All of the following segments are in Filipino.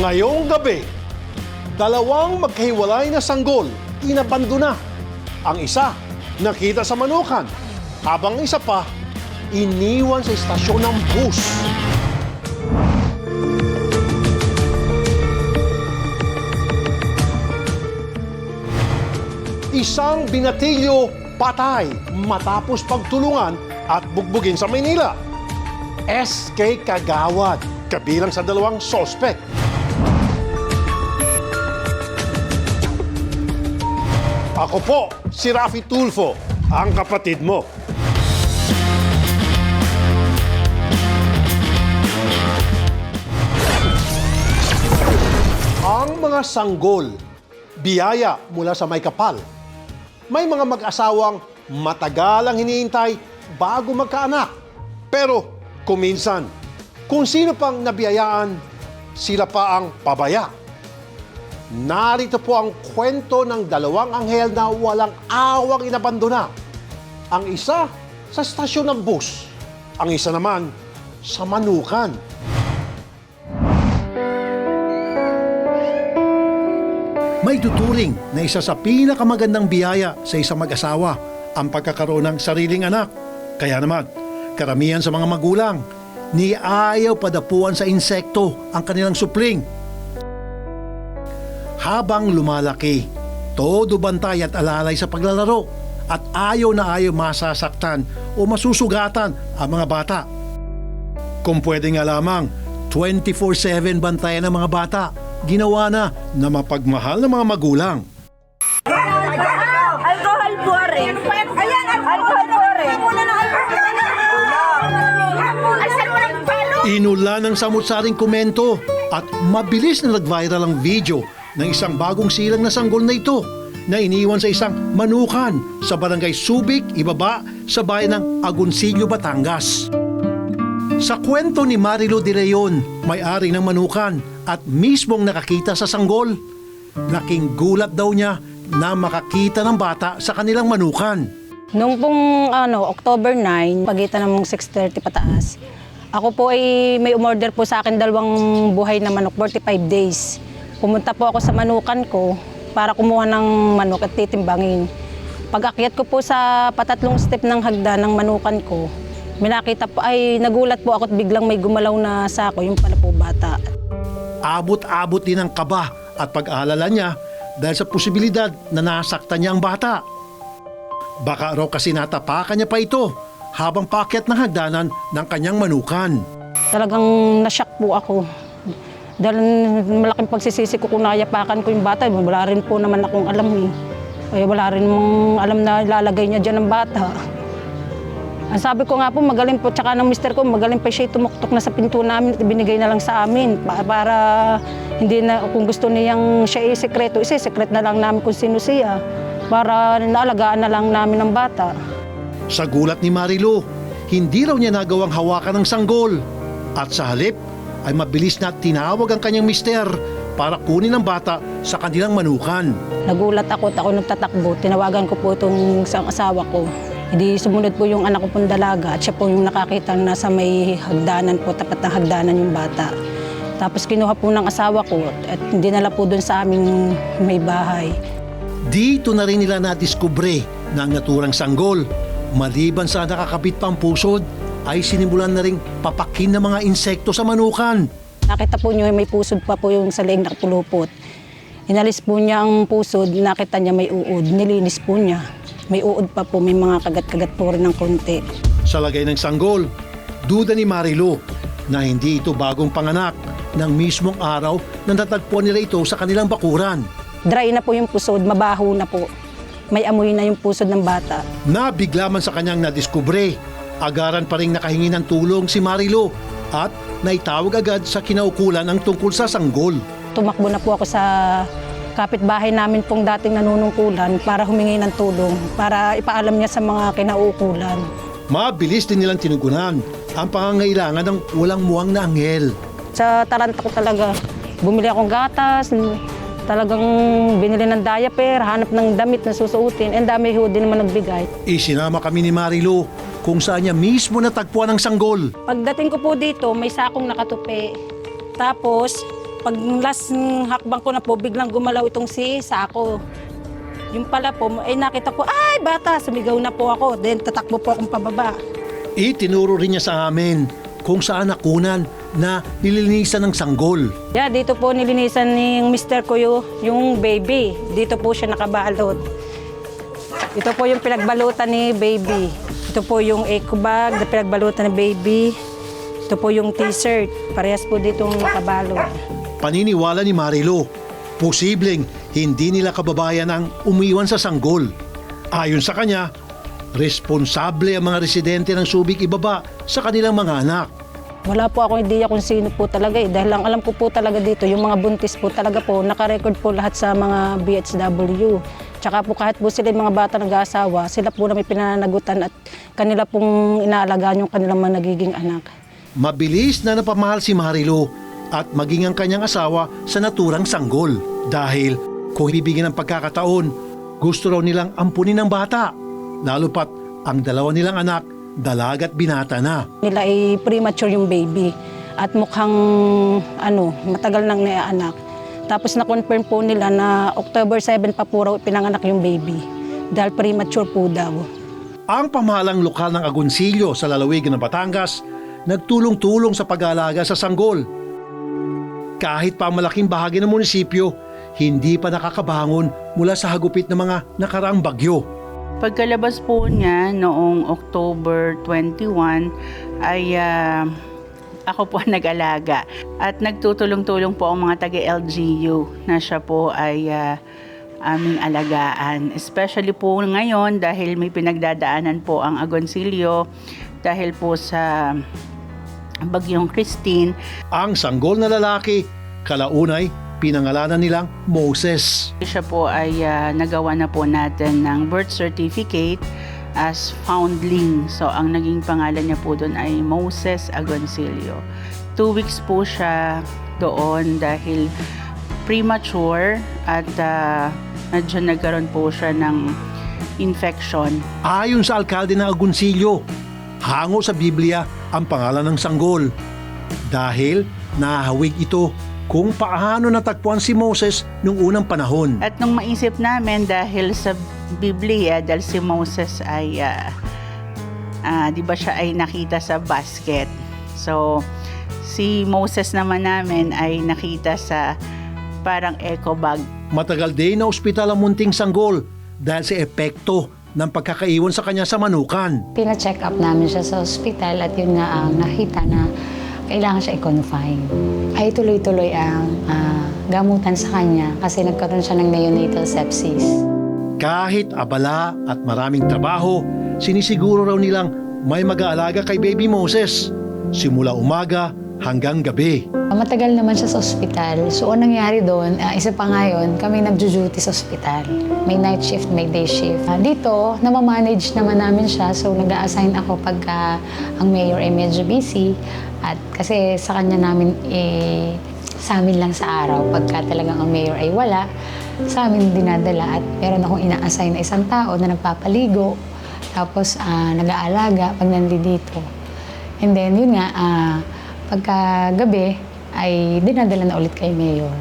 Ngayong gabi, dalawang magkahiwalay na sanggol inabandona. Ang isa, nakita sa Manukan, habang isa pa, iniwan sa istasyon ng bus. Isang binatilyo patay matapos pagtulungan at bugbugin sa Maynila. SK Kagawad, kabilang sa dalawang sospek. Ako po, si Rafi Tulfo, ang kapatid mo. Ang mga sanggol, biyaya mula sa may kapal. May mga mag-asawang matagal ang hinihintay bago magkaanak. Pero kuminsan, kung sino pang nabiyayaan, sila pa ang pabaya. Narito po ang kwento ng dalawang anghel na walang awang inabandona. Ang isa sa stasyon ng bus, ang isa naman sa Manukan. May tuturing na isa sa pinakamagandang biyaya sa isang mag-asawa ang pagkakaroon ng sariling anak. Kaya naman, karamihan sa mga magulang, ni ayaw padapuan sa insekto ang kanilang supling. Habang lumalaki, todo bantay at alalay sa paglalaro at ayaw na ayaw masasaktan o masusugatan ang mga bata. Kung pwede nga lamang, 24/7 bantayan ng mga bata, ginawa na mapagmahal ng mga magulang. Alcohol po rin. Ayan, alcohol po rin. Inulan ng samut-saring komento at mabilis na nag-viral ang video ng isang bagong silang na sanggol na ito na iniwan sa isang Manukan sa barangay Subic, ibaba sa bayan ng Agoncillo, Batangas. Sa kwento ni Marilo de Leon, may-ari ng Manukan at mismong nakakita sa sanggol, laking gulat daw niya na makakita ng bata sa kanilang Manukan. Noong pong October 9, pagitan ng 6:30 pataas, ako po ay may umorder po sa akin dalawang buhay na manok, 45 days. Pumunta po ako sa Manukan ko para kumuha ng manok at titimbangin. Pag-akyat ko po sa patatlong step ng hagdan ng Manukan ko, minakita po ay nagulat po ako at biglang may gumalaw na sako, yung pala po bata. Abot-abot din ang kaba at pag-aalala niya dahil sa posibilidad na nasaktan niya ang bata. Baka raw kasi natapakan niya pa ito habang paakyat ng hagdanan ng kanyang Manukan. Talagang nashock po ako. Dahil malaking pagsisisi ko kung nayapakan ko yung bata, wala rin po naman akong alam eh. Ay, wala rin mong alam na ilalagay niya dyan ng bata. Ang sabi ko nga po, magaling po, tsaka ng mister ko, magaling pa siya tumuktok na sa pinto namin at binigay na lang sa amin para hindi na, kung gusto niyang siya isekreto, isesekret na lang namin kung sino siya para naalagaan na lang namin ng bata. Sa gulat ni Marilo, hindi raw niya nagawang hawakan ng sanggol at sa halip ay mabilis na tinawag ang kanyang mister para kunin ang bata sa kanilang Manukan. Nagulat ako at ako nagtatakbo, tinawagan ko po itong isang asawa ko. Hindi sumunod po yung anak ko pong dalaga at siya po yung nakakita na nasa may hagdanan po, tapat ng hagdanan yung bata. Tapos kinuha po ng asawa ko at dinala po doon sa aming may bahay. Dito na rin nila nadiskubre na ang naturang sanggol, maliban sa nakakabit pang pusod, ay sinimulan na ring papakin ng mga insekto sa Manukan. Nakita po niyo may pusod pa po yung sa leeg nakapulupot. Inalis po niya ang pusod, nakita niya may uod, nilinis po niya. May uod pa po, may mga kagat-kagat po rin ng konti. Sa lagay ng sanggol, duda ni Marilo na hindi ito bagong panganak ng mismong araw na natagpuan nila ito sa kanilang bakuran. Dry na po yung pusod, mabaho na po. May amoy na yung pusod ng bata. Nabigla man sa kanyang nadiskubre, agaran pa rin nakahingi ng tulong si Marilo at naitawag agad sa kinaukulan ang tungkol sa sanggol. Tumakbo na po ako sa kapitbahay namin pong dating nanunungkulan para humingi ng tulong, para ipaalam niya sa mga kinaukulan. Mabilis din nilang tinugunan ang pangangailangan ng walang muwang na anghel. Sa taranta ko talaga, bumili akong gatas, talagang binili ng diaper, hanap ng damit na susuotin, and dami ho din naman nagbigay. Isinama kami ni Marilo kung saan niya mismo natagpuan ang sanggol. Pagdating ko po dito, may sakong nakatupi. Tapos, Pag last hakbang ko na po, biglang gumalaw itong si Sako. Yung pala po, nakita ko, ay bata, sumigaw na po ako. Then tatakbo po akong pababa. Itinuro rin niya sa amin kung saan nakunan na nililinisan ng sanggol. Yeah, dito po nilinisan ni mister ko yung baby. Dito po siya nakabalot. Ito po yung pinagbalutan ni baby. Ito po yung eco bag na pinagbalutan ni baby. Ito po yung t-shirt. Parehas po dito nakabalot. Paniniwala ni Marilo, posibleng hindi nila kababayan ang umiwan sa sanggol. Ayon sa kanya, responsable ang mga residente ng Subic ibaba sa kanilang mga anak. Wala po akong ideya kung sino po talaga dahil ang alam ko po talaga dito, yung mga buntis po talaga po, nakarecord po lahat sa mga BHW. Tsaka po kahit po sila yung mga bata nag-aasawa, sila po na may pinanagutan at kanila pong inaalagaan yung kanilang mga nagiging anak. Mabilis na napamahal si Marilo at maging ang kanyang asawa sa naturang sanggol. Dahil kung bibigyan ng pagkakataon, gusto raw nilang ampunin ng bata. Lalo pat ang dalawa nilang anak, dalaga at binata na. Nila ay premature yung baby at mukhang matagal nang naianak. Tapos na-confirm po nila na October 7 pa po raw pinanganak yung baby dahil premature po daw. Ang pamahalang lokal ng Agoncillo sa lalawigan ng Batangas nagtulong-tulong sa pag-aalaga sa sanggol. Kahit pa ang malaking bahagi ng munisipyo, hindi pa nakakabangon mula sa hagupit ng mga nakaraang bagyo. Pagkalabas po niya noong October 21 ay ako po ang nag-alaga at nagtutulong-tulong po ang mga taga-LGU na siya po ay aming alagaan. Especially po ngayon dahil may pinagdadaanan po ang Agoncillo dahil po sa Bagyong Christine. Ang sanggol na lalaki, kalaunay, pinangalanan nilang Moses. Siya po ay nagawa na po natin ng birth certificate as foundling. So, ang naging pangalan niya po doon ay Moses Agoncillo. 2 weeks po siya doon dahil premature at medyo nagkaroon po siya ng infection. Ayon sa alkalde ng Agoncillo, hango sa Biblia ang pangalan ng sanggol dahil nahawig ito kung paano natagpuan si Moses noong unang panahon. At nung maisip namin dahil sa Biblia, dahil si Moses ay, di ba siya ay nakita sa basket. So, si Moses naman namin ay nakita sa parang eco bag. Matagal din na ospital ang munting sanggol dahil sa epekto ng pagkakaiwan sa kanya sa manukan. Pina-check up namin siya sa ospital at yun nga ang nakita na kailangan siya i-confine. Ay tuloy-tuloy ang gamutan sa kanya kasi nagkaroon siya ng neonatal sepsis. Kahit abala at maraming trabaho, sinisiguro raw nilang may mag-aalaga kay baby Moses simula umaga hanggang gabi. Matagal naman siya sa ospital. So, ang nangyari doon, isa pa ngayon, kami nagjo-duty sa ospital. May night shift, may day shift. Dito, namamanage naman namin siya. So, nag-a-assign ako pagka ang mayor ay medyo busy. At kasi sa kanya namin, sa amin lang sa araw. Pagka talagang ang mayor ay wala, sa amin dinadala. At meron akong ina-assign na isang tao na nagpapaligo. Tapos, nag-aalaga pag nandito. And then, yun nga, pagka gabi ay dinadala na ulit kay Mayor.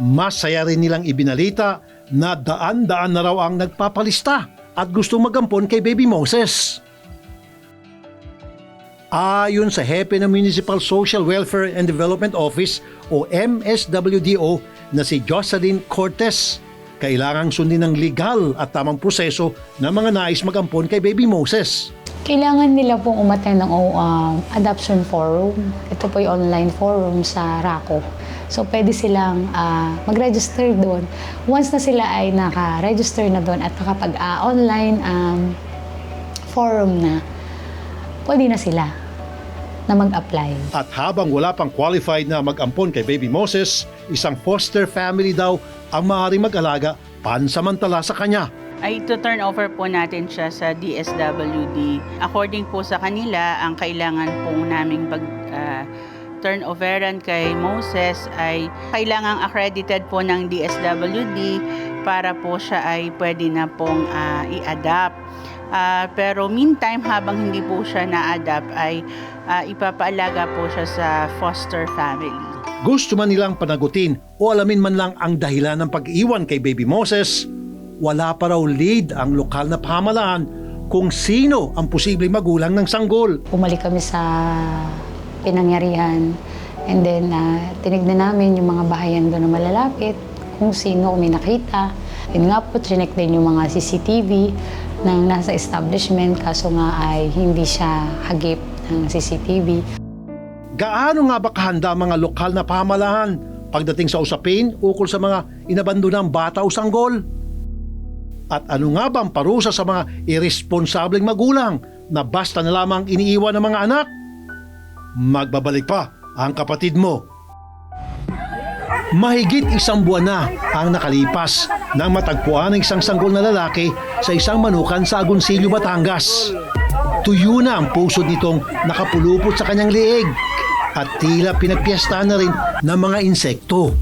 Masaya rin nilang ibinalita na daan-daan na raw ang nagpapalista at gusto magampon kay baby Moses. Ayon sa hepe ng Municipal Social Welfare and Development Office o MSWDO na si Jocelyn Cortez, kailangang sundin ng legal at tamang proseso ng mga nais magampon kay baby Moses. Kailangan nila pong umattend ng adoption forum. Ito po yung online forum sa RACO. So, pwede silang mag-register doon. Once na sila ay naka-register na doon at nakapag-online forum na, pwede na sila na mag-apply. At habang wala pang qualified na mag-ampon kay baby Moses, isang foster family daw ang maaaring mag-alaga pansamantala sa kanya. Ay to-turn over po natin siya sa DSWD. According po sa kanila, ang kailangan pong naming turnoveran kay Moses ay kailangang accredited po ng DSWD para po siya ay pwede na pong i-adapt. Pero meantime, habang hindi po siya na-adapt, ay ipapaalaga po siya sa foster family. Gusto man nilang panagutin o alamin man lang ang dahilan ng pag-iwan kay Baby Moses, wala pa raw lead ang lokal na pamahalaan kung sino ang posibleng magulang ng sanggol. Bumalik kami sa pinangyarihan. And then, tinignan namin yung mga bahayan doon na malalapit, kung sino may nakita. Yun nga po, chinek din yung mga CCTV na nasa establishment, kaso nga ay hindi siya hagip ng CCTV. Gaano nga ba kahanda mga lokal na pamahalaan pagdating sa usapin ukol sa mga inabandonang bata o sanggol? At ano nga ba ang parusa sa mga irresponsableng magulang na basta na lamang iniiwan ng mga anak? Magbabalik pa ang kapatid mo. Mahigit 1 buwan na ang nakalipas nang matagpuan ng isang sanggol na lalaki sa isang manukan sa Agoncillo, Batangas. Tuyo na ang pusod nitong nakapulupot sa kanyang liig at tila pinagpiestahan na rin ng mga insekto.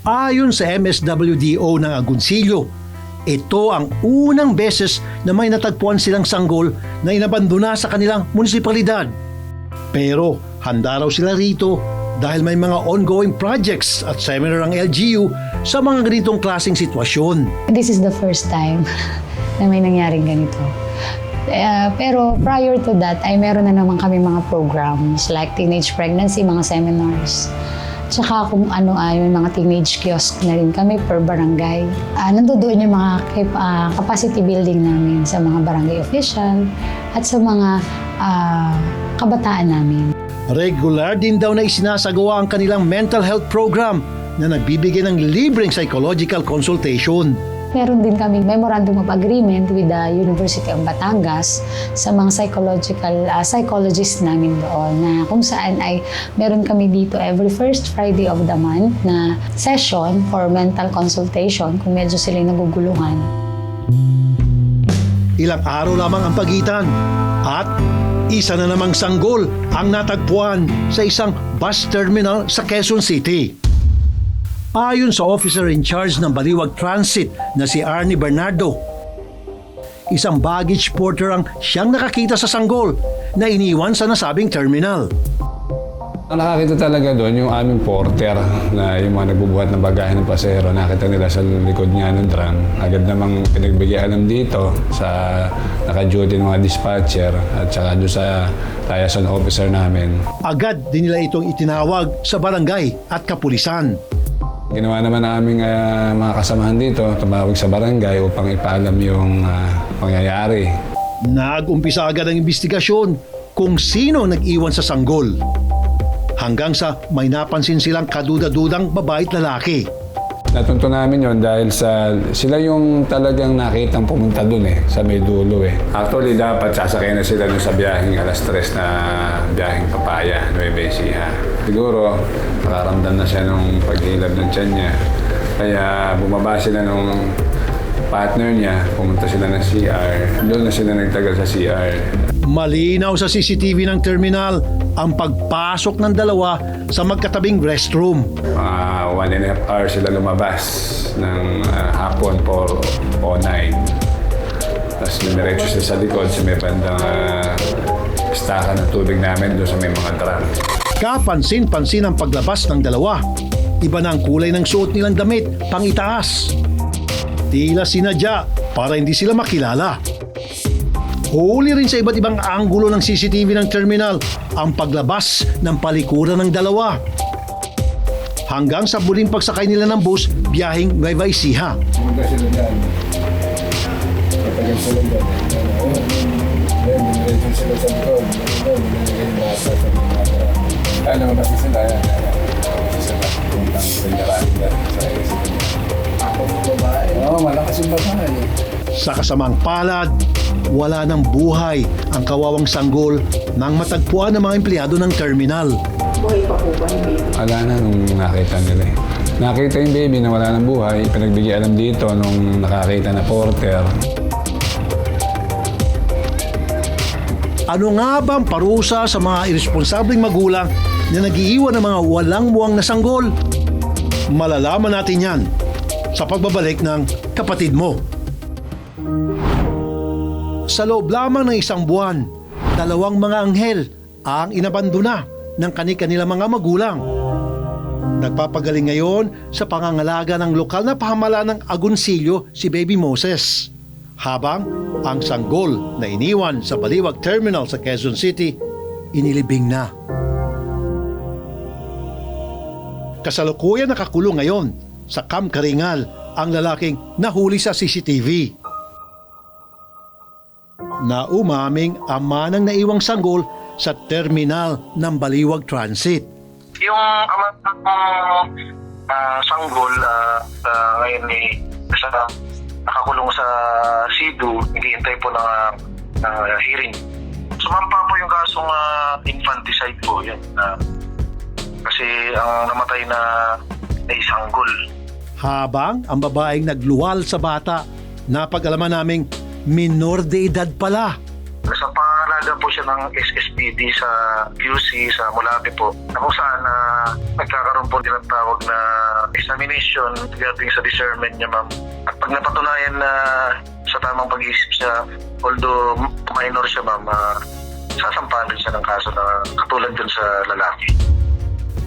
Ayon sa MSWDO ng Agoncillo, ito ang unang beses na may natagpuan silang sanggol na inabandona sa kanilang munisipalidad. Pero handa raw sila rito dahil may mga ongoing projects at seminar ang LGU sa mga ganitong klaseng sitwasyon. This is the first time na may nangyaring ganito. Pero prior to that, ay meron na naman kami mga programs like teenage pregnancy, mga seminars. Tsaka kung ano yung mga teenage kiosk na rin kami per barangay. Nandoon yung mga capacity building namin sa mga barangay official at sa mga kabataan namin. Regular din daw na isinasagawa ang kanilang mental health program na nagbibigay ng libreng psychological consultation. Meron din kami memorandum of agreement with the University of Batangas sa mga psychologists namin doon na kung saan ay meron kami dito every first Friday of the month na session for mental consultation kung medyo sila naguguluhan. Ilang araw lamang ang pagitan at isa na namang sanggol ang natagpuan sa isang bus terminal sa Quezon City. Ayon sa officer in charge ng Baliwag Transit na si Arnie Bernardo, isang baggage porter ang siyang nakakita sa sanggol na iniwan sa nasabing terminal. Ang nakakita talaga doon yung aming porter na yung mga nagbubuhat ng bagahe ng pasahero. Nakita nila sa likod niya ng tram. Agad namang pinagbigay alam dito sa naka-duty ng mga dispatcher at saka doon sa liaison officer namin. Agad din nila itong itinawag sa barangay at kapulisan. Ginawa naman naming mga kasamahan dito, tumawag sa barangay upang ipaalam yung pangyayari. Nag-umpisa agad ang investigasyon kung sino nag-iwan sa sanggol. Hanggang sa may napansin silang kaduda-dudang babae at lalaki. Natunto namin yon dahil sila yung talagang nakitang pumunta dun sa may dulo . Actually, dapat sasakay na sila dun sa biyaheng 3:00 na biyaheng Papaya, Nueva Ecija. Siguro, nakaramdam na siya nung paghilab ng tiyan niya. Kaya bumaba sila nung partner niya, pumunta sila ng CR. Doon na sila nagtagal sa CR. Malinaw sa CCTV ng terminal ang pagpasok ng dalawa sa magkatabing restroom. 1.5 hours sila lumabas ng hapon 4:09. Tapos lumiretso sila sa likod sa may bandang stakan ng tubig namin doon sa may mga drum. Kapansin-pansin ang paglabas ng dalawa. Iba na ang kulay ng suot nilang damit, pang itaas. Tila sinadya para hindi sila makilala. Huli rin sa iba't ibang anggulo ng CCTV ng terminal ang paglabas ng palikuran ng dalawa. Hanggang sa muling pagsakay nila ng bus biyaheng Nueva Ecija. Pumunta sila dyan. Patagal sila dyan. Diretso sila sa likod. Nilagay yung bata sa mga alam mo kasi sila yan. Sila puntang pinaraan dyan sa isip niya. Ako yung babae. Oo, malakas yung babae. Sa kasamang palad, wala ng buhay ang kawawang sanggol nang matagpuan ng mga empleyado ng terminal. Buhay pa po ba yung baby? Wala na nung nakita nila . Nakita yung baby na wala ng buhay, pinagbigay alam dito nung nakakita na porter. Ano nga ba ang parusa sa mga irresponsableng magulang na nag-iiwan ng mga walang muwang na sanggol? Malalaman natin yan sa pagbabalik ng Kapatid Mo. Sa loob lamang ng 1 buwan, Dalawang mga anghel ang inabandona ng kani-kanilang mga magulang. Nagpapagaling ngayon sa pangangalaga ng lokal na pamahalaan ng Agoncillo si Baby Moses. Habang ang sanggol na iniwan sa Baliwag Terminal sa Quezon City, inilibing na. Kasalukuyan nakakulong ngayon sa Camp Karingal ang lalaking nahuli sa CCTV. Na umaming ama ng naiwang sanggol sa terminal ng Baliwag Transit. Yung ama ng sanggol ngayon nakakulong sa SIDU, naghihintay po ng hearing. Sumampa po yung kasong infanticide po yun. Kasi ang namatay na sanggol. Habang ang babaeng nagluwal sa bata, napag-alaman naming minor de edad pala. Nasa pangalaga po siya ng SSPD sa QC sa Mulabi po, na kung saan nagkakaroon po tinatawag na examination regarding sa discernment niya, ma'am. At pag napatunayan na sa tamang pag-iisip siya, although minor siya, ma'am, sasampahan din siya ng kaso na katulad dun sa lalaki.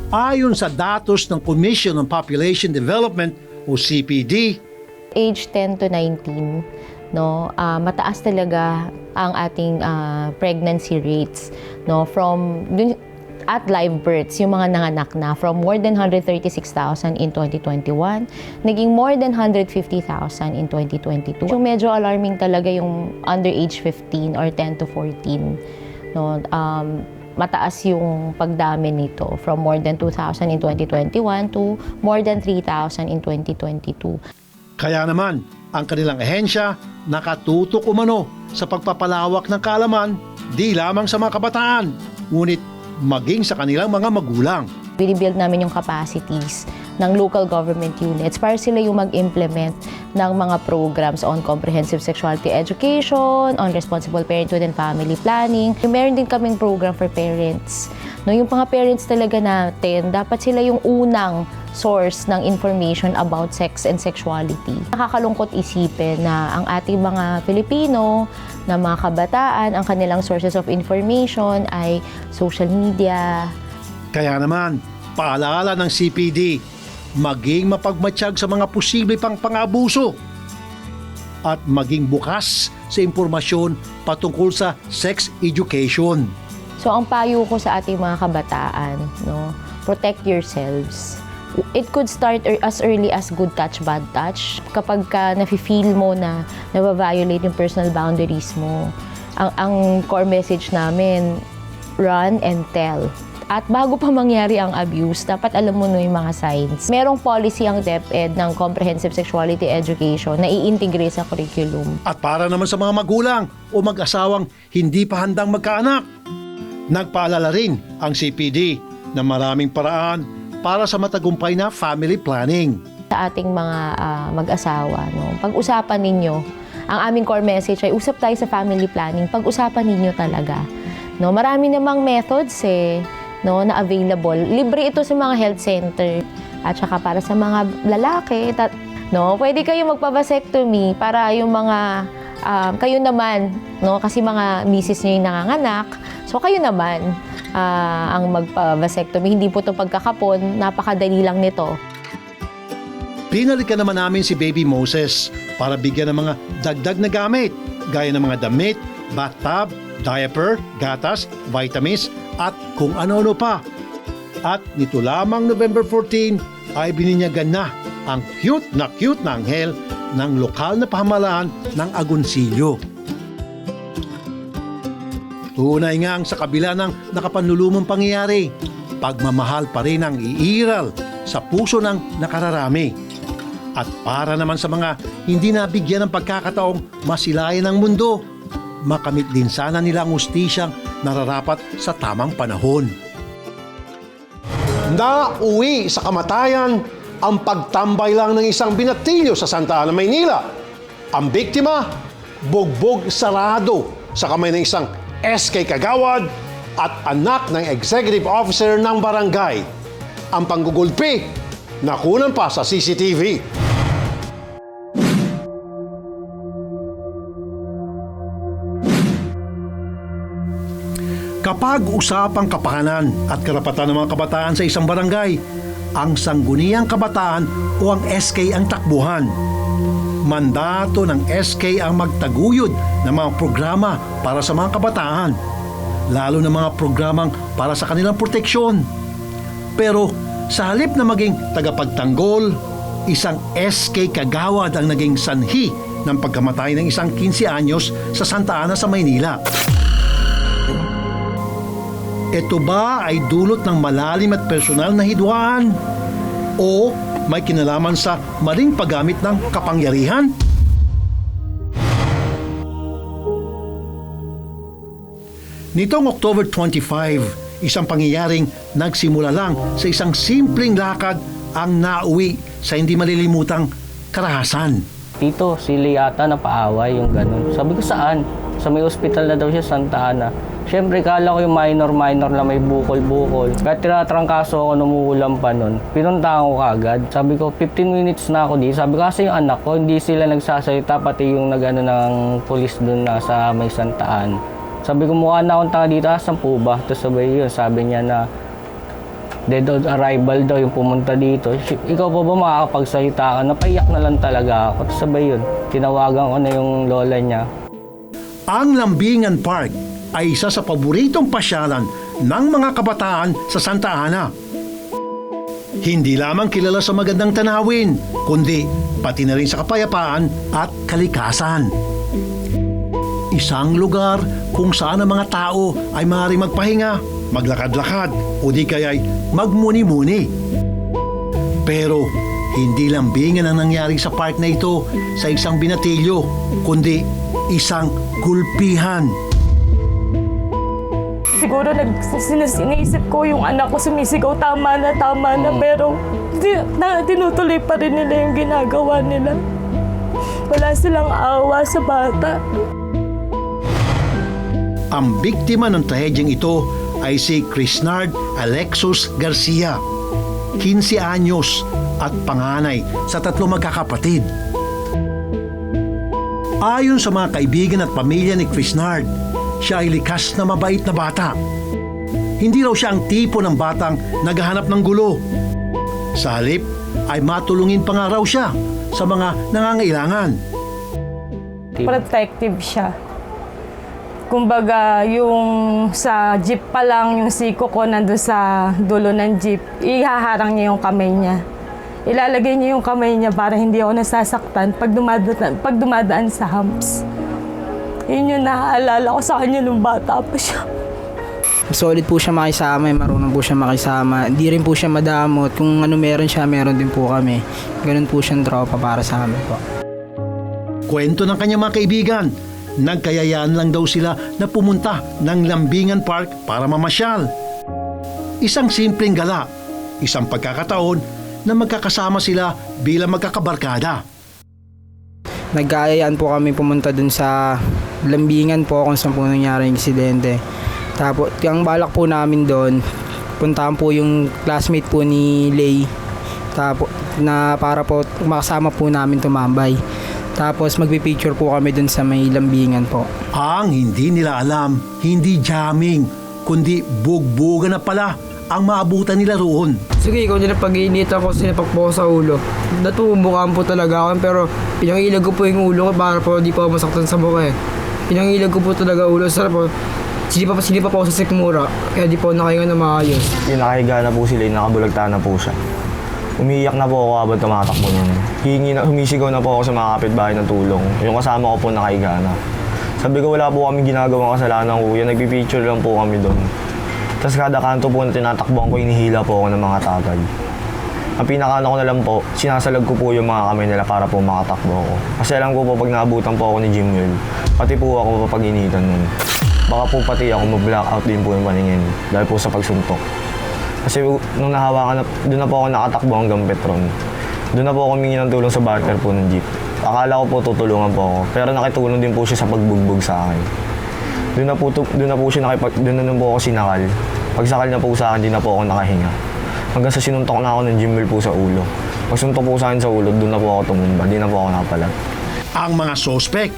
Ayon sa datos ng Commission on Population Development o CPD, age 10 to 19, no, mataas talaga ang ating pregnancy rates, no, from at live births, yung mga nanganak na, from more than 136,000 in 2021, naging more than 150,000 in 2022. Yung medyo alarming talaga yung under age 15 or 10 to 14, no, mataas yung pagdami nito, from more than 2,000 in 2021 to more than 3,000 in 2022. Kaya naman, ang kanilang ahensya nakatutok umano sa pagpapalawak ng kaalaman di lamang sa mga kabataan, ngunit maging sa kanilang mga magulang. Binibuild namin yung capacities ng local government units para sila yung mag-implement ng mga programs on comprehensive sexuality education, on responsible parenthood and family planning. Meron din kaming program for parents. No, yung mga parents talaga natin, dapat sila yung unang source ng information about sex and sexuality. Nakakalungkot isipin na ang ating mga Pilipino, na mga kabataan, ang kanilang sources of information ay social media. Kaya naman, paalala ng CPD, maging mapagmatsyag sa mga posible pang pang-abuso at maging bukas sa impormasyon patungkol sa sex education. So ang payo ko sa ating mga kabataan, no, protect yourselves. It could start as early as good touch, bad touch. Kapag ka nafe-feel mo na nababiolate yung personal boundaries mo, ang core message namin, run and tell. At bago pa mangyari ang abuse, dapat alam mo na yung mga signs. Merong policy ang DepEd ng Comprehensive Sexuality Education na i-integrate sa curriculum. At para naman sa mga magulang o mag-asawang hindi pa handang magkaanak, nagpaalala rin ang CPD na maraming paraan para sa matagumpay na family planning. Sa ating mga mag-asawa, no, pag-usapan ninyo, ang aming core message ay usap tayo sa family planning, pag-usapan ninyo talaga. No, marami namang methods no, na available. Libre ito sa mga health center. At saka para sa mga lalaki, no, pwede kayo magpa-vasectomy para yung mga kayo naman, no, kasi mga misis niyo yung nanganganak, so kayo naman ang magpa-vasectomy. Hindi po ito pagkakapon, napakadali lang nito. Pinalikan naman namin si Baby Moses para bigyan ng mga dagdag na gamit gaya ng mga damit, bathtub, diaper, gatas, vitamins at kung ano-ano pa. At nito lamang November 14 ay bininyagan na ang cute na anghel ng lokal na pamahalaan ng Agoncillo. Tunay ngang sa kabila ng nakapanlulumong pangyayari, pagmamahal pa rin ang iiral sa puso ng nakararami. At para naman sa mga hindi nabigyan ng pagkakataong masilayan ng mundo, makamit din sana nila ang hustisyang nararapat sa tamang panahon. Nauwi sa kamatayan ang pagtambay lang ng isang binatilyo sa Santa Ana, Maynila. Ang biktima, bugbog sarado sa kamay ng isang SK Kagawad at anak ng executive officer ng barangay. Ang panggugulpi, nakunan pa sa CCTV. Kapag usapang kapakanan at karapatan ng mga kabataan sa isang barangay, ang Sangguniang Kabataan o ang SK ang takbuhan. Mandato ng SK ang magtaguyod ng mga programa para sa mga kabataan, lalo na mga programang para sa kanilang proteksyon. Pero sa halip na maging tagapagtanggol, isang SK kagawad ang naging sanhi ng pagkamatay ng isang 15 anyos sa Santa Ana sa Maynila. Ito ba ay dulot ng malalim at personal na hidwaan? O may kinalaman sa maling paggamit ng kapangyarihan? Nitong October 25, isang pangyayaring nagsimula lang sa isang simpleng lakad ang nauwi sa hindi malilimutang karahasan. Tito, sila yata napaaway yung ganun. Sabi ko, saan? Sa may ospital na daw siya, Santa Ana. Siyempre, kala ko yung minor na may bukol-bukol. Kahit tinatrangkaso ako, numuulam pa nun. Pinuntahan ko kagad. Sabi ko, 15 minutes na ako di. Sabi ko, kasi yung anak ko, hindi sila nagsasalita, pati yung nag-ano ng pulis dun na sa may Santa Ana. Sabi ko, mukha na akong tanga dito, asan po ba? Tapos sabi niya na, dead on arrival daw yung pumunta dito. Ikaw pa ba makakapagsalita ka? Napaiyak na lang talaga ako. Tapos sabay yun, tinawagan ko na yung lola niya. Ang Lambingan Park ay isa sa paboritong pasyalan ng mga kabataan sa Santa Ana. Hindi lamang kilala sa magandang tanawin, kundi pati na rin sa kapayapaan at kalikasan. Isang lugar kung saan ang mga tao ay maaaring magpahinga, maglakad-lakad o di kaya'y magmuni-muni. Pero hindi lambingan ang nangyari sa park na ito sa isang binatilyo, kundi isang gulpihan. Siguro sinisip ko yung anak ko sumisigaw, tama na, pero tinutuloy pa rin nila yung ginagawa nila. Wala silang awa sa bata. Ang biktima ng trahedyang ito ay si Crisnard Alexus Garcia, 15 anyos at panganay sa 3 magkakapatid. Ayon sa mga kaibigan at pamilya ni Crisnard, siya ay likas na mabait na bata. Hindi raw siya ang tipo ng batang naghahanap ng gulo. Sa halip ay matulungin pa nga raw siya sa mga nangangailangan. Protective siya. Kumbaga, yung sa jeep pa lang, yung siko ko nandun sa dulo ng jeep, ihaharang niya yung kamay niya. Ilalagay niya yung kamay niya para hindi ako nasasaktan pag dumadaan sa humps. Yun yung naaalala ko sa kanya nung bata pa siya. Solid po siya makisama, marunong po siya makisama. Hindi rin po siya madamot. Kung ano meron siya, meron din po kami. Ganun po siyang tropa para sa amin po. Kwento ng kanyang mga kaibigan, nagkayayaan lang daw sila na pumunta ng Lambingan Park para mamasyal. Isang simpleng gala, isang pagkakataon na magkakasama sila bilang magkakabarkada. Nagkayayaan po kami pumunta dun sa Lambingan po kung saan po nangyari yung insidente. Tapos, ang balak po namin doon, puntahan po yung classmate po ni Lay. Tapos, na para po makasama po namin tumambay. Tapos magpipicture po kami dun sa may Lambingan po. Ang hindi nila alam, hindi jamming, kundi bugbugan na pala ang maabutan nila roon. Sige, ikaw nila pag-iinitan ko, sinapak po ko sa ulo. Natumubukaan po talaga ako, pero pinangilag ko po yung ulo ko para po di pa ako masaktan sa mukha eh. Pinangilag ko po talaga ulo, sarap po. Sinipa po ako sa sikmura, kaya di po nakahinga na maayos. Yung nakahiga na po sila, nakabulagta na po siya. Umiiyak na po ako habang tumatakbo niya. Humisigaw na po ako sa mga kapitbahay ng tulong. Yung kasama ko po nakahiga na. Sabi ko wala po kami ginagawang kasalanan kuya, nagpipicture lang po kami doon. Tapos kada kanto po na tinatakbuhan ko, inihila po ako ng mga tagay. Ang pinakaano ko na lang po, sinasalag ko po yung mga kamay nila para po makatakbo ako. Kasi alam ko po pag naabutan po ako ni Jimwell, pati po ako papag-initan nun. Baka po pati ako mag-blackout din po yung paningin dahil po sa pagsuntok. Kasi nung nahawakan na, doon na po ako nakatakbo hanggang Petron. Doon na po ako humingi ng tulong sa barker po ng jeep. Akala ko po tutulungan po ako, pero nakitulong din po siya sa pagbugbog sa akin. Doon na po ako sinakal. Pagsakal na po sa akin, di na po ako nakahinga. Hanggang sa sinuntok na ako ng Jimwell po sa ulo. Pag suntok po sa akin sa ulo, doon na po ako tumumba, di na po ako nakapalag. Ang mga sospek,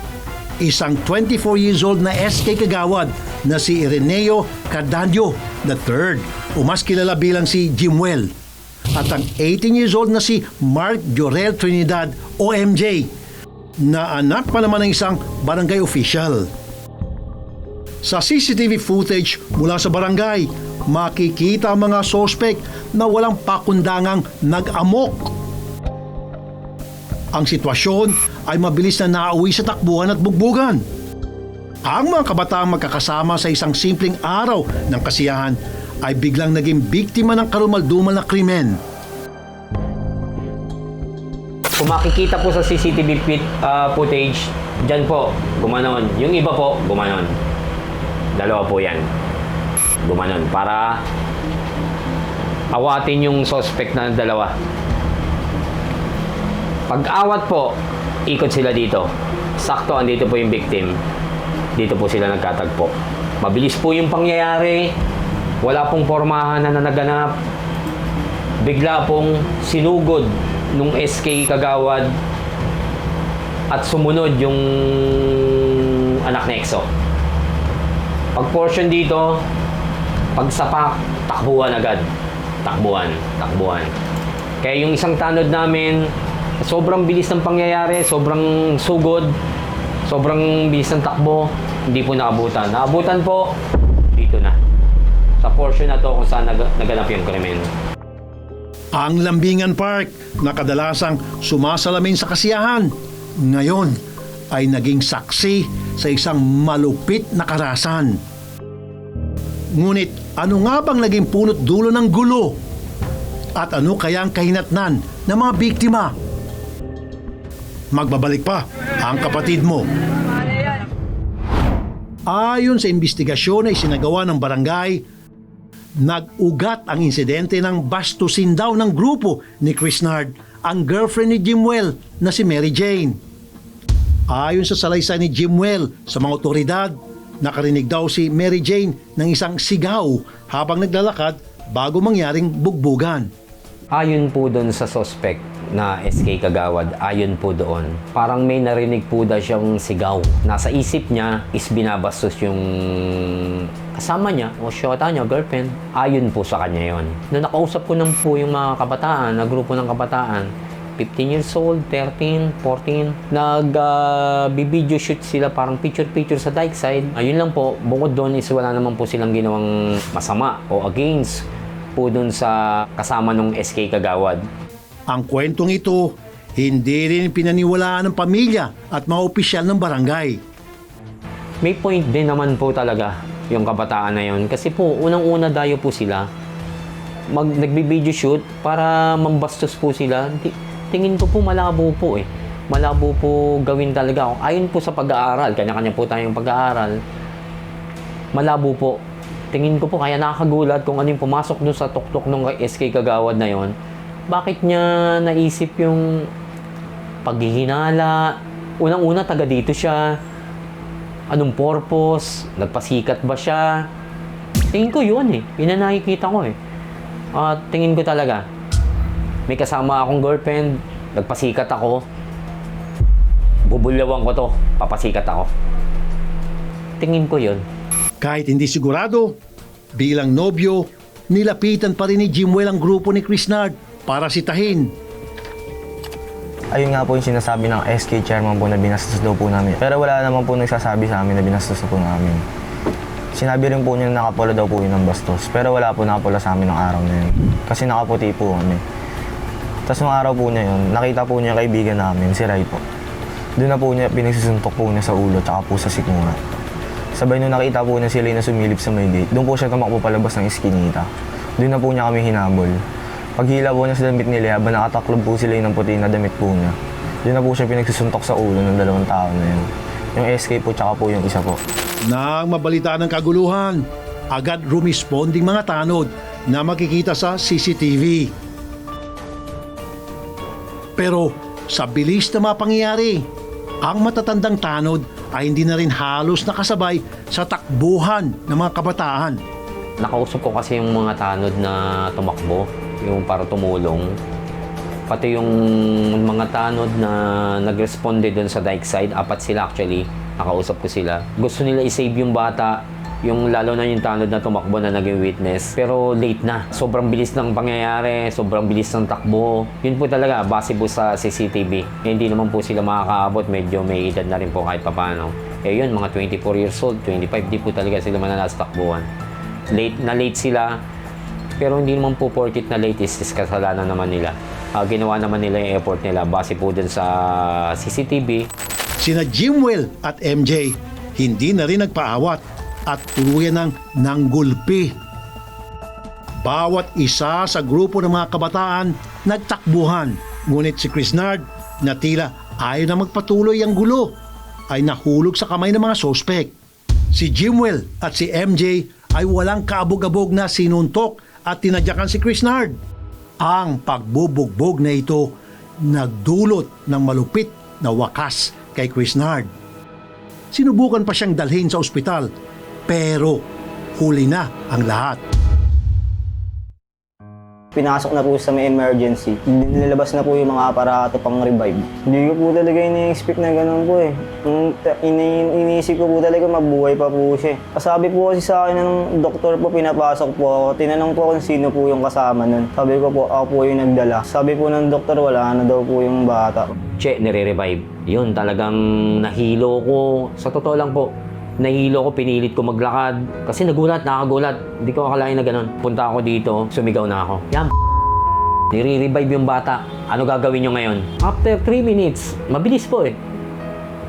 isang 24 years old na SK kagawad na si Ireneo Cardanio III o mas kilala bilang si Jimuel at ang 18 years old na si Mark Jorel Trinidad o MJ na anak pa naman ng isang barangay official. Sa CCTV footage mula sa barangay, makikita ang mga sospek na walang pakundangang nag-amok. Ang sitwasyon ay mabilis na nauwi sa takbuhan at bugbugan. Ang mga kabataang magkakasama sa isang simpleng araw ng kasiyahan ay biglang naging biktima ng karumaldumal na krimen. Kung makikita po sa CCTV footage, dyan po, gumanon. Yung iba po, gumanon. Dalawa po yan. Gumanon. Para awatin yung suspect na dalawa. Pag-awat po, ikot sila dito. Sakto, andito po yung victim. Dito po sila nagkatagpo. Mabilis po yung pangyayari. Wala pong pormahan na naganap. Bigla pong sinugod nung SK Kagawad at sumunod yung anak na EXO. Pag portion dito, pagsapak, takbuhan agad. Takbuhan. Kaya yung isang tanod namin, sobrang bilis ng pangyayari, sobrang sugod, sobrang bilis ng takbo, hindi po naabutan. Naabutan po, dito na. Sa portion na to kung saan naganap yung krimen. Ang Lambingan Park na kadalasang sumasalamin sa kasiyahan, ngayon ay naging saksi sa isang malupit na karahasan. Ngunit ano nga bang naging punot dulo ng gulo? At ano kaya ang kahinatnan ng mga biktima? Magbabalik pa ang kapatid mo. Ayon sa investigasyon na isinagawa ng barangay, nag-ugat ang insidente ng bastusin daw ng grupo ni Chrisnard ang girlfriend ni Jimuel na si Mary Jane. Ayon sa salaysay ni Jimuel sa mga otoridad, nakarinig daw si Mary Jane ng isang sigaw habang naglalakad bago mangyaring bugbugan. Ayon po doon sa suspect na SK Kagawad, ayon po doon, parang may narinig po daw siyang sigaw. Nasa isip niya is binabastos yung kasama niya o syota niya, girlfriend. Ayon po sa kanya yon. Nung nakausap ko nang po yung mga kabataan, na grupo ng kabataan, 15 years old, 13, 14, nag-video shoot sila, parang picture-picture sa dike side. Ayun lang po, bukod doon is wala naman po silang ginawang masama o against po doon sa kasama ng SK Kagawad. Ang kwentong ito, hindi rin pinaniwalaan ng pamilya at mga opisyal ng barangay. May point din naman po talaga yung kabataan na yun. Kasi po, unang-una dayo po sila. Nagbi-video shoot para mambastos po sila. Tingin ko po malabo po eh. Malabo po gawin talaga. Ayon po sa pag-aaral, kanya-kanya po tayong pag-aaral. Malabo po. Tingin ko po kaya nakakagulat kung ano yung pumasok doon sa tuktok ng SK Kagawad na yon. Bakit niya naisip yung paghihinala? Unang-una, taga dito siya. Anong purpose? Nagpasikat ba siya? Tingin ko yun eh. Yun ang nakikita ko eh. Tingin ko talaga. May kasama akong girlfriend. Nagpasikat ako. Bubulyawan ko to. Papasikat ako. Tingin ko yun. Kahit hindi sigurado, bilang nobyo, nilapitan pa rin ni Jimuel ang grupo ni Chrisnard para sitahin. Ayun nga po yung sinasabi ng SK chairman po na binastos daw po namin. Pero wala naman po nagsasabi sa amin na binastos na po namin. Sinabi rin po niya na nakapula daw po yun ng bastos. Pero wala po nakapula sa amin ng araw na yun. Kasi nakaputi po kami. Tapos nung araw po niya yun, nakita po niya kaibigan namin, si Ray po. Doon na po niya pinagsusuntok po niya sa ulo tsaka po sa sikmura. Sabay nung nakita po niya sila na sumilip sa may gate, doon po siya tumakbo palabas ng iskinita. Doon na po niya kami hinabol. Paghila po niya sa damit nila, habang nakataklob po sila ng puti na damit po niya. Doon na po siya pinagsusuntok sa ulo ng dalawang tao na yun. Yung SK po tsaka po yung isa po. Nang mabalita ng kaguluhan, agad rumesponding mga tanod na makikita sa CCTV. Pero sa bilis na mga pangyayari, ang matatandang tanod ay hindi na rin halos nakasabay sa takbuhan ng mga kabataan. Nakausap ko kasi yung mga tanod na tumakbo, yung para tumulong. Pati yung mga tanod na nag-responde doon sa dike side, 4 sila actually, nakausap ko sila. Gusto nila i-save yung bata, Yung lalo na yung tanod na tumakbo na naging witness. Pero late na. Sobrang bilis ng pangyayari, sobrang bilis ng takbo. Yun po talaga, base po sa CCTV. Hindi naman po sila makakaabot, medyo may edad na rin po kahit papano. Yun, mga 24 years old, 25, di po talaga sila manalas takbuhan. Late sila, pero hindi naman po porkit na late is kasalanan naman nila. Ginawa naman nila yung effort nila base po dun sa CCTV. Sina Jimwell at MJ hindi na rin nagpaawat at tuluyan ng nanggulpi. Bawat isa sa grupo ng mga kabataan nagtakbuhan, ngunit si Crisnard na tila ayaw na magpatuloy ang gulo ay nahulog sa kamay ng mga sospek. Si Jimwell at si MJ ay walang kaabog-abog na sinuntok at tinadyakan si Crisnard. Ang pagbubugbog na ito nagdulot ng malupit na wakas kay Crisnard. Sinubukan pa siyang dalhin sa ospital, pero huli na ang lahat. Pinasok na po sa may emergency. Nilabas na po yung mga aparato pang revive. Hindi ko po talaga ini-expect na ganun po eh. Iniisip ko po talaga mabuhay pa po siya. Kasabi po kasi sa akin ng doktor po, pinapasok po ako. Tinanong po kung sino po yung kasama nun. Sabi ko po, ako po yung nagdala. Sabi po ng doktor, wala na daw po yung bata. Che, nire-revive. Yun, talagang nahilo ko. Sa totoo lang po, nahilo ko, pinilit ko maglakad. Kasi nakagulat. Hindi ko akalain na ganun. Punta ako dito, sumigaw na ako. Yan, nire-revive yung bata. Ano gagawin nyo ngayon? After 3 minutes, mabilis po eh.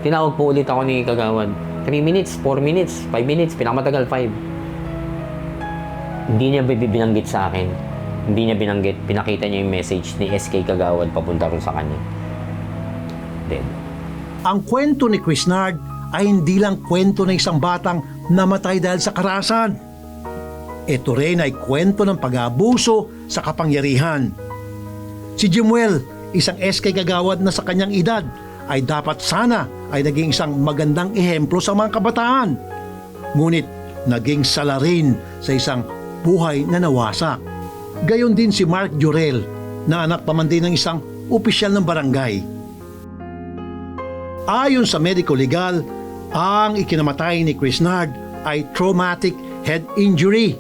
Tinawag po ulit ako ni Kagawad. 3 minutes, 4 minutes, 5 minutes, pinakamatagal 5. Hindi niya binanggit sa akin. Hindi niya binanggit. Pinakita niya yung message ni SK Kagawad papunta rin sa kanya. Dead. Ang kwento ni Crisnard ay hindi lang kwento ng isang batang namatay dahil sa karahasan. Ito rin ay kwento ng pag-aabuso sa kapangyarihan. Si Jimwell, isang SK Kagawad na sa kanyang edad, ay dapat sana ay naging isang magandang ehemplo sa mga kabataan. Ngunit naging salarin sa isang buhay na nawasak. Gayon din si Mark Jurel, na anak pa man din ng isang opisyal ng barangay. Ayon sa medico legal, ang ikinamatay ni Crisnard ay traumatic head injury,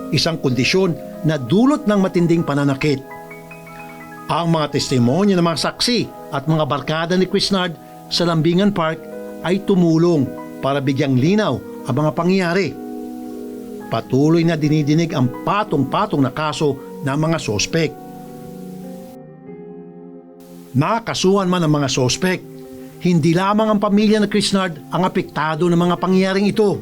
isang kondisyon na dulot ng matinding pananakit. Ang mga testimonya ng mga saksi at mga barkada ni Crisnard sa Lambingan Park ay tumulong para bigyang linaw ang mga pangyayari. Patuloy na dinidinig ang patong-patong na kaso ng mga sospek. Nakasuhan man ang mga sospek, hindi lamang ang pamilya ng Crisnard ang apektado ng mga pangyayaring ito.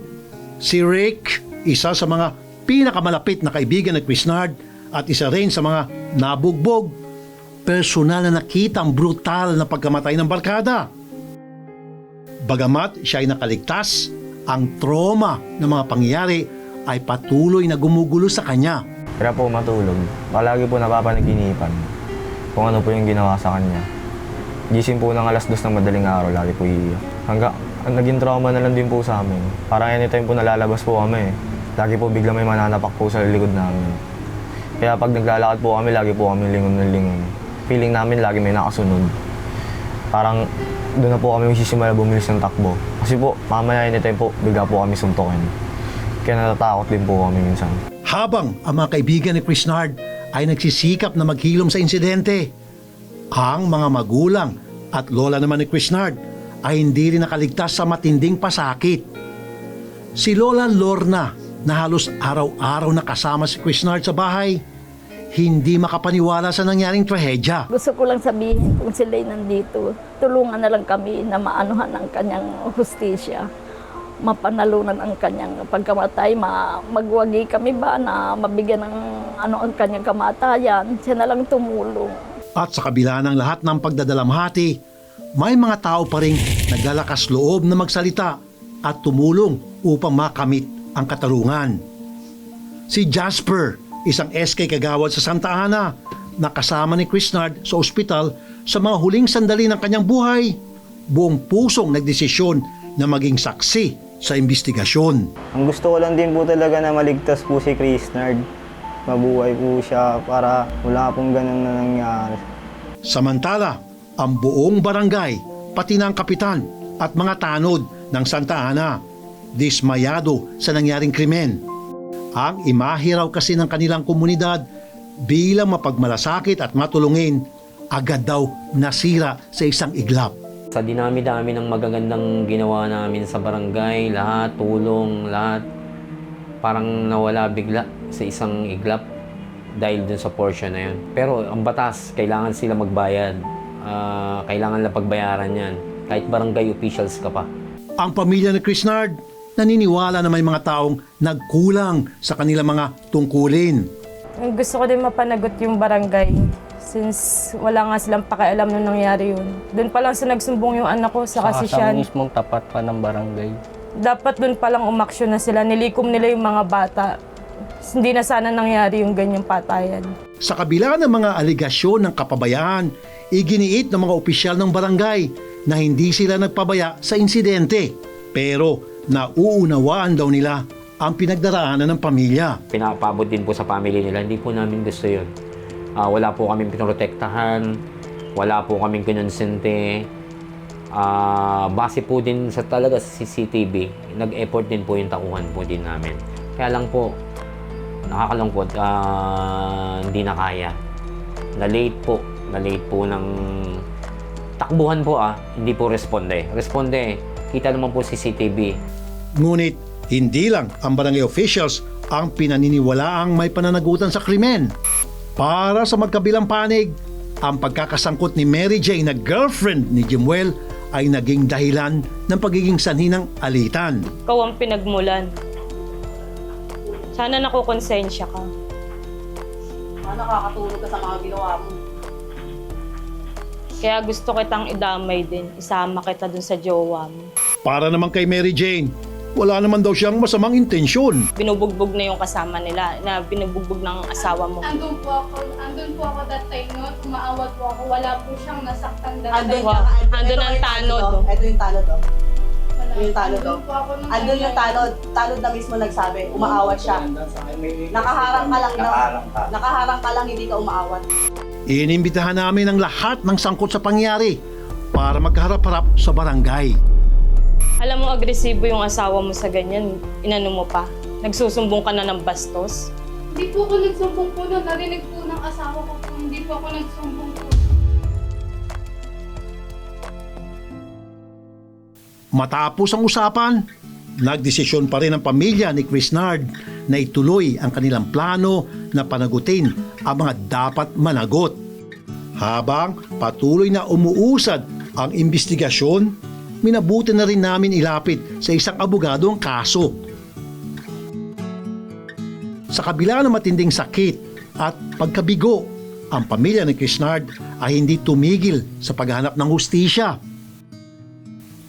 Si Rick, isa sa mga pinakamalapit na kaibigan ng Crisnard at isa rin sa mga nabugbog, personal na nakita ang brutal na pagkamatay ng barkada. Bagamat siya ay nakaligtas, ang trauma ng mga pangyayari ay patuloy na gumugulo sa kanya. Kaya po matulog. Palagi po napapanaginipan kung ano po yung ginawa sa kanya. Gising po ng alas 2 ng madaling araw, lagi po iiyak. Naging trauma na lang din po sa amin. Parang anytime po nalalabas po kami. Lagi po bigla may mananapak po sa likod namin. Kaya pag naglalakad po kami, lagi po kami lingon ng lingon. Feeling namin lagi may nakasunod. Parang doon na po kami magsisimula bumilis ng takbo. Kasi po, mamaya anytime po, bigla po kami suntokin. Kaya natatakot din po kami minsan. Habang ang mga kaibigan ni Crisnard ay nagsisikap na maghilom sa insidente, ang mga magulang at lola naman ni Crisnard ay hindi rin nakaligtas sa matinding pasakit. Si Lola Lorna, na halos araw-araw na kasama si Crisnard sa bahay, hindi makapaniwala sa nangyaring trahedya. Gusto ko lang sabihin kung sila'y nandito, tulungan na lang kami na maanuhan ang kanyang hustisya. Mapanalunan ang kanyang pagkamatay, magwagi kami ba na mabigyan ng ang kanyang kamatayan, siya na lang tumulong. At sa kabila ng lahat ng pagdadalamhati, may mga tao pa rin naglalakas loob na magsalita at tumulong upang makamit ang katarungan. Si Jasper, isang SK Kagawad sa Santa Ana, na kasama ni Crisnard sa ospital sa mga huling sandali ng kanyang buhay, buong pusong nagdesisyon na maging saksi sa investigasyon. Ang gusto ko lang din po talaga na maligtas po si Crisnard. Mabuhay po siya para wala pong ganun na nangyari. Samantala, ang buong barangay, pati ng kapitan at mga tanod ng Santa Ana dismayado sa nangyaring krimen. Ang imahe raw kasi ng kanilang komunidad bilang mapagmalasakit at matulungin, agad daw nasira sa isang iglap. Sa dinami-dami ng magagandang ginawa namin sa barangay, lahat, tulong, lahat, parang nawala bigla sa isang iglap dahil dun sa portion na yun. Pero ang batas, kailangan sila magbayad. Kailangan lang pagbayaran yan. Kahit barangay officials ka pa. Ang pamilya ni Crisnard naniniwala na may mga taong nagkulang sa kanilang mga tungkulin. Gusto ko din mapanagot yung barangay since wala nga silang pakialam nung nangyari yun. Doon pa lang sa nagsumbong yung anak ko sa Sa kasisyan. mismong tapat pa ng barangay. Dapat doon pa lang umaksyon na sila. Nilikom nila yung mga bata. Hindi na sana nangyari yung ganyang patayan. Sa kabila ng mga aligasyon ng kapabayaan, iginiit ng mga opisyal ng barangay na hindi sila nagpabaya sa insidente. Pero nauunawaan daw nila ang pinagdaraanan ng pamilya. Pinapabot din po sa family nila, hindi po namin gusto yun. Wala po kaming pinoprotektahan, wala po kaming kinonsente. Base po din sa talaga sa CCTV, nag-effort din po yung tauhan po din namin. Kaya lang po, nakakalungkot, hindi na kaya. Na-late po ng takbuhan po hindi po responde. Responde, kita naman po CCTV. Ngunit hindi lang ang barangay officials ang pinaniniwalaang may pananagutan sa krimen. Para sa magkabilang panig, ang pagkakasangkot ni Mary Jane na girlfriend ni Jimuel ay naging dahilan ng pagiging sanhi ng alitan. Ikaw ang pinagmulan. Sana nakukonsensya ka. Nakakatulog ka sa mga ginawa mo. Kaya gusto kitang idamay din. Isama kita dun sa jowa mo. Para naman kay Mary Jane, wala naman daw siyang masamang intensyon. Binubugbog na yung kasama nila, na binubugbog ng asawa mo. Andun po ako that time noon, umaawat po ako, wala po siyang nasaktan that Andun time. ka, Andun ang tanod. Ito yung tanod, oh. Wala. Yung tanod, oh. Andun po ako nung Andun yung tanod na mismo nagsabi, umaawat siya. Nakaharang ka lang daw. Nakaharang ka lang, hindi ka umaawat. Inimbitahan namin ang lahat ng sangkot sa pangyari para magkaharap-harap sa barangay. Alam mo, agresibo yung asawa mo sa ganyan. Inano mo pa? Nagsusumbong ka na ng bastos? Hindi po ako nagsumbong po na, narinig po ng asawa ko po, hindi po ako nagsumbong po. Matapos ang usapan, nagdesisyon pa rin ang pamilya ni Crisnard na ituloy ang kanilang plano na panagutin ang mga dapat managot. Habang patuloy na umuusad ang investigasyon, minabuti na rin namin ilapit sa isang abogado ang kaso. Sa kabila ng matinding sakit at pagkabigo, ang pamilya ni Crisnard ay hindi tumigil sa paghahanap ng hustisya.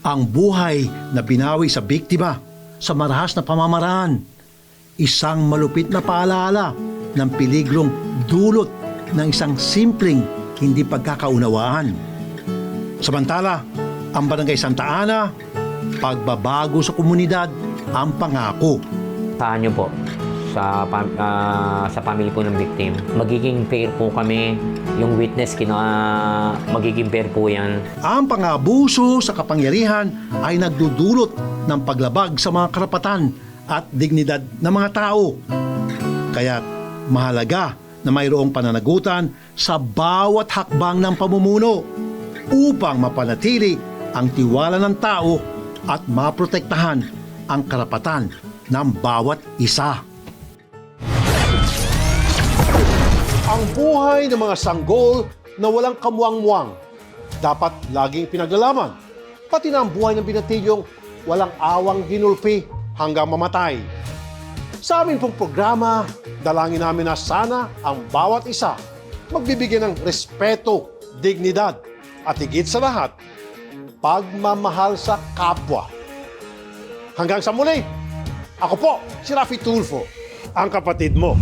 Ang buhay na binawi sa biktima sa marahas na pamamaraan, isang malupit na paalala ng peligrong dulot ng isang simpleng hindi pagkakaunawaan. Samantala, ang Barangay Santa Ana, pagbabago sa komunidad ang pangako. Saan nyo po, sa family po ng victim, magiging fair po kami. Yung witness, magiging fair po yan. Ang pang-abuso sa kapangyarihan ay nagdudulot ng paglabag sa mga karapatan at dignidad ng mga tao. Kaya mahalaga na mayroong pananagutan sa bawat hakbang ng pamumuno upang mapanatili ang tiwala ng tao at maprotektahan ang karapatan ng bawat isa. Ang buhay ng mga sanggol na walang kamuang-muang dapat laging pinaglalaman, pati na ang buhay ng binatilyong walang awang ginulpi hanggang mamatay. Sa amin pong programa, dalangin namin na sana ang bawat isa magbibigay ng respeto, dignidad at higit sa lahat, pagmamahal sa kapwa. Hanggang sa muli, ako po si Rafi Tulfo, ang kapatid mo.